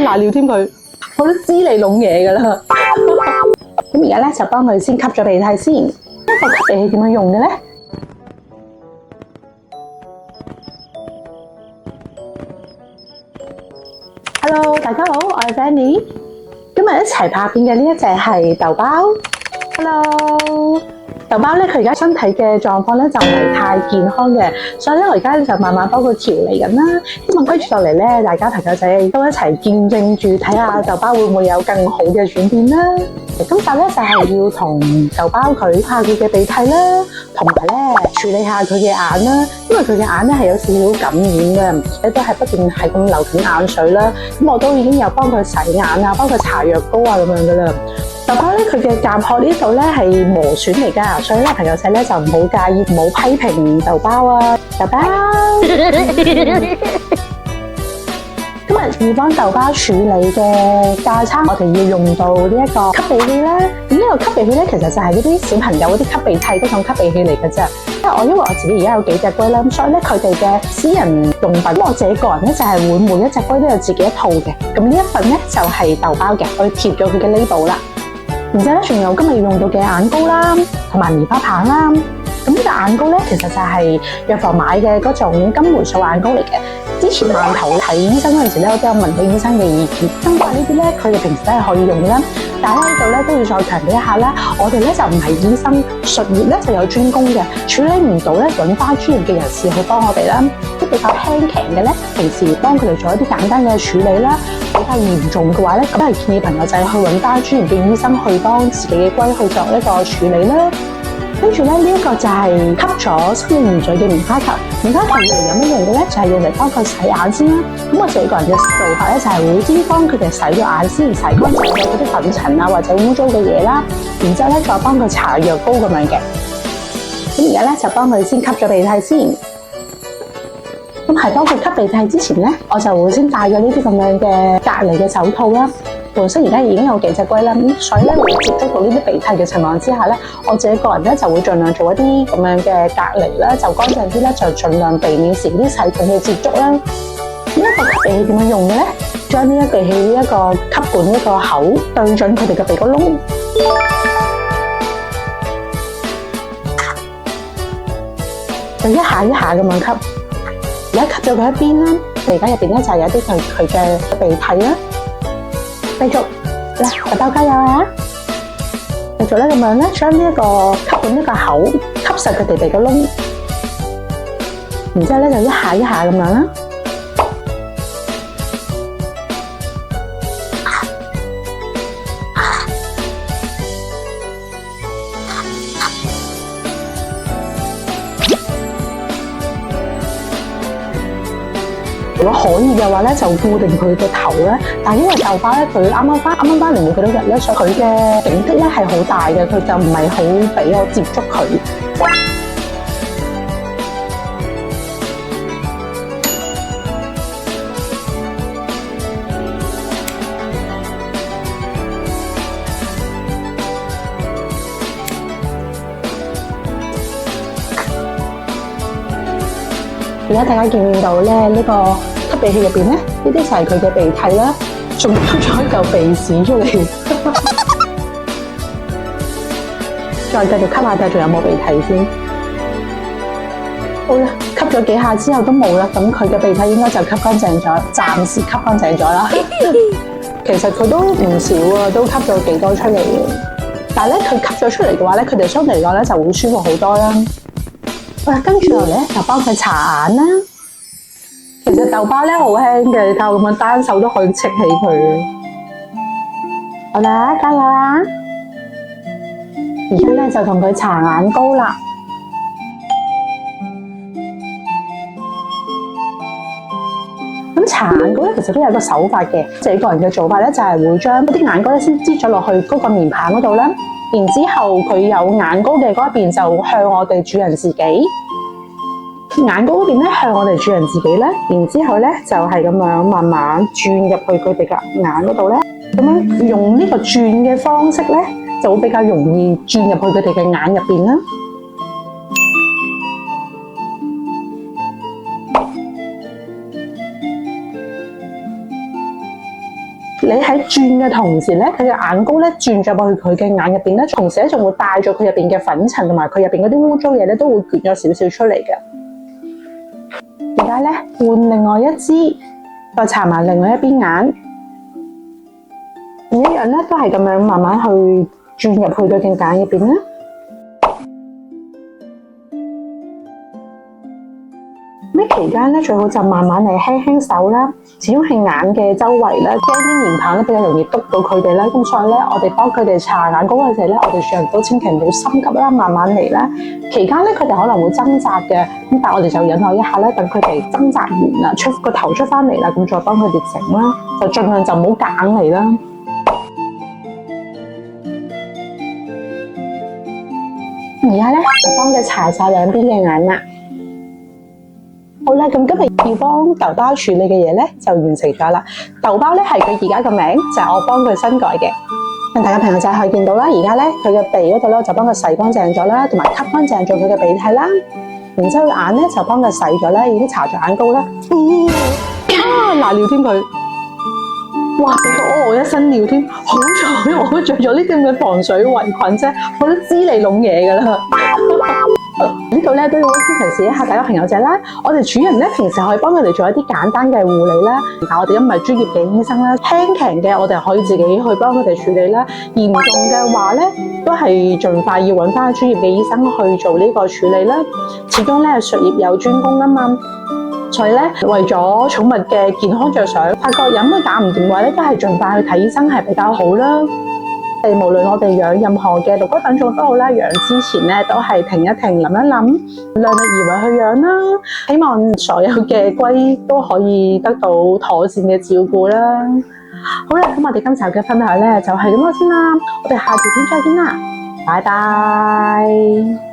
瀨尿添佢，我都知你弄嘢㗎啦。咁而家咧就幫佢先吸咗鼻涕先。呢個吸鼻器點樣用嘅咧？Hello，大家好，我係 Fanny。今日一齊拍片嘅呢一隻係豆包。Hello，豆包咧佢而家身體嘅狀況咧就唔係太健康嘅，所以咧我而家就慢慢幫佢調理緊啦。咁啊，跟住落嚟咧，大家朋友仔都一齊見證住睇下豆包會唔會有更好嘅轉變啦。今集咧就係要同豆包佢下佢嘅鼻涕啦，同埋咧處理下佢嘅眼啦，因為佢嘅眼咧係有少少感染嘅，而且都係不斷係咁流緊眼水啦。咁我都已經有幫佢洗眼啊，幫佢搽藥膏啊咁樣噶啦。豆包咧佢嘅甲殼呢度咧係磨損嚟㗎，所以咧朋友仔咧就唔好介意，唔好批評豆包啊，豆包。今日要幫豆包處理嘅架撐，我哋要用到呢一個吸鼻器啦。咁呢個吸鼻器咧，其實就係嗰啲小朋友嗰啲吸鼻涕嗰種吸鼻器嚟嘅啫。因為我自己而家有幾隻龜啦，咁所以咧佢哋嘅私人用品，我自己個人咧就係會每一隻龜都有自己一套嘅。咁呢一份咧就係豆包嘅，我貼咗佢嘅 label 啦。然之後咧，仲有今日要用到嘅眼膏啦，同埋棉花棒啦。咁呢個眼膏咧，其實就係藥房買嘅嗰種金霉素眼膏嚟嘅。之前饅頭睇醫生嗰陣時咧，我都有問到醫生嘅意見。因為呢啲咧，佢哋平時都係可以用嘅啦。但係呢度咧都要再強調一下啦，我哋咧就唔係醫生，術業咧就有專攻嘅，處理唔到咧揾翻專業嘅人士去幫我哋啦。啲比較輕強嘅咧，平時幫佢哋做一啲簡單嘅處理啦。比較嚴重嘅話咧，咁係建議朋友仔去揾翻專業嘅醫生去幫自己嘅龜去作一個處理啦。跟住咧，呢一個就係吸咗生理鹽水嘅棉花球。棉花球用嚟有咩用嘅咧？就係用嚟幫佢洗眼先啦。咁我自己個人嘅做法咧，就係會先幫佢哋洗咗眼先，洗乾淨咗嗰啲粉塵啊或者污糟嘅嘢啦。然之後咧，再幫佢搽藥膏咁樣嘅。咁而家咧就幫佢先吸咗鼻涕先。咁係幫佢吸鼻涕之前咧，我就會先戴咗呢啲咁樣嘅隔離嘅手套啦。本身而家已經有幾隻龜啦，咁所以咧會接觸到呢啲鼻涕嘅情況之下咧，我自己個人咧就會盡量做一啲咁樣嘅隔離啦，就乾淨啲咧，就盡量避免少啲細菌嘅接觸啦。呢一個吸鼻器點樣用嘅咧？將呢一鼻器呢一個吸管呢個口對準佢哋嘅鼻哥窿，就一下一下咁樣吸。而家吸咗佢一邊啦，而家入邊咧就係有啲佢嘅鼻涕啦。繼續，嚟豆包加油啊！繼續咧咁樣咧，將呢一個吸管呢個口吸實佢哋鼻個窿，然之後咧就一下一下咁樣啦。如果可以嘅話咧，就固定佢個頭咧。但係因為豆包咧，佢啱啱翻嚟冇幾多日咧，所以佢嘅警惕咧係好大嘅，佢就唔係好俾我接觸佢。而家大家見唔見到咧？呢個吸鼻器入邊咧，呢啲就係佢嘅鼻涕啦，仲吐咗一嚿鼻屎出嚟。再繼續吸下睇，仲有冇鼻涕先？好啦，吸咗幾下之後都冇啦，咁佢嘅鼻涕應該就吸乾淨咗，暫時吸乾淨咗啦。其實佢都唔少啊，都吸咗幾多出嚟嘅。但係咧，佢吸咗出嚟嘅話咧，佢哋相對嚟講咧就會舒服好多啦。跟住落嚟咧，就幫佢搽眼啦。其實豆包咧好輕嘅，你睇我咁樣單手都可以戚起佢。好啦，加油啦！而家咧就同佢搽眼膏啦。咁搽眼膏咧，其實都有個手法嘅。自己個人嘅做法咧，就係會將啲眼膏咧先擠咗落去嗰個面棒嗰度啦。然之後佢有眼膏嘅嗰一邊就向我哋主人自己，眼膏嗰邊咧向我哋主人自己咧。然之後咧就係咁樣慢慢轉入去佢哋嘅眼嗰度咧。咁樣用呢個轉嘅方式咧，就會比較容易轉入去佢哋嘅眼入邊啦。你喺轉嘅同時咧，佢嘅眼膏咧轉入去佢嘅眼入邊咧，同時咧仲會帶咗佢入邊嘅粉塵同埋佢入邊嗰啲污糟嘢咧，都會捲咗少少出嚟嘅。而家咧換另外一支，再搽埋另外一邊眼，一樣咧都係咁樣慢慢去轉入去佢嘅眼入邊啦。咁期間咧最好就慢慢嚟輕輕手啦，始終係眼嘅周圍咧，驚啲棉棒咧比較容易篤到佢哋啦。咁所以咧，我哋幫佢哋搽眼膏嘅時候咧，我哋上都千祈唔好心急啦，慢慢嚟啦。期間咧佢哋可能會掙扎嘅，咁但係我哋就忍耐一下咧，等佢哋掙扎完啦，出個頭出翻嚟啦，咁再幫佢哋整啦，就盡量就唔好夾硬嚟啦。而家咧就幫佢搽晒兩邊嘅眼啦。好啦，咁今日要幫豆包處理嘅嘢咧就完成咗啦。豆包咧係佢而家個名，就係我幫佢新改嘅。咁大家朋友仔可以見到啦，而家咧佢嘅鼻嗰度咧就幫佢洗乾淨咗啦，同埋吸乾淨咗佢嘅鼻涕啦。然之後眼咧就幫佢洗咗啦，已經搽咗眼膏啦。瀨尿添佢，哇！俾咗我一身尿添，好彩我着咗呢啲咁嘅防水圍裙啫，我都知你弄嘢噶啦。呢度咧都要溫馨提示一下大家朋友仔啦，我哋主人咧平時可以幫佢哋做一啲簡單嘅護理啦，但我哋因為專業嘅醫生啦，輕強嘅我哋可以自己去幫佢哋處理啦，嚴重嘅話咧都係盡快要揾翻專業嘅醫生去做呢個處理啦。始終咧術業有專攻啊嘛，所以咧為咗寵物嘅健康着想，發覺有咩搞唔掂嘅話咧，都係盡快去睇醫生係比較好啦。無論我哋養任何嘅陸龜品種都好啦，養之前咧都係停一停，諗一諗，量力而為去養啦。希望所有嘅龜都可以得到妥善嘅照顧啦。好啦，咁我哋今集嘅分享咧就係咁多先啦，我哋下條片再見啦，拜拜。